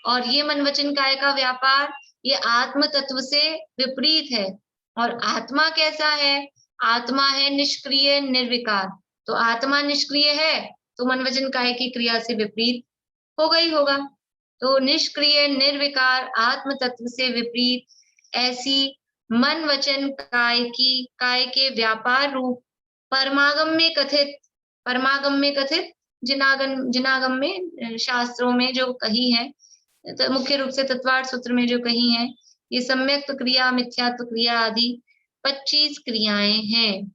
और ये मन वचन काय का व्यापार ये आत्म तत्व से विपरीत है। और आत्मा कैसा है? आत्मा है निष्क्रिय निर्विकार। तो आत्मा निष्क्रिय है तो मन वचन काय की क्रिया से विपरीत होगा ही होगा। तो निष्क्रिय निर्विकार आत्म तत्व से विपरीत ऐसी मन वचन काय के व्यापार रूप परमागम में कथित जिनागम में शास्त्रों में जो कही है, तो मुख्य रूप से तत्वार्थ सूत्र में जो कही है, ये सम्यक्त क्रिया, मिथ्यात्व क्रिया आदि 25 क्रियाएं हैं।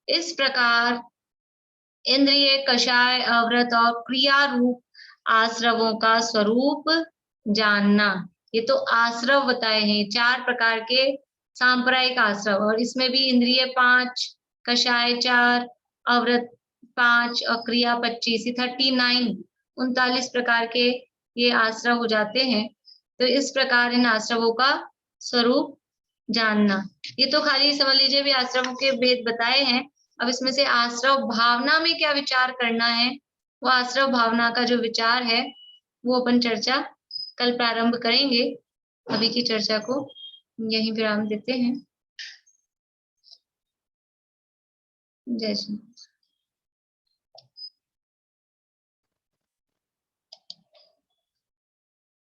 इस प्रकार इंद्रिय, कषाय, अवृत और क्रिया रूप आश्रवों का स्वरूप जानना। ये तो आश्रव बताए हैं, 4 प्रकार के सांप्रदायिक आश्रव, और इसमें भी इंद्रिय 5, कषाय 4, अवृत 5 और क्रिया 25, 39 प्रकार के ये आश्रव हो जाते हैं। तो इस प्रकार इन आश्रवों का स्वरूप जानना। ये तो खाली समझ लीजिए भी आश्रवों के भेद बताए हैं। अब इसमें से आश्रव भावना में क्या विचार करना है, वो आश्रव भावना का जो विचार है वो अपन चर्चा कल प्रारंभ करेंगे। अभी की चर्चा को यहीं विराम देते हैं। जय श्री।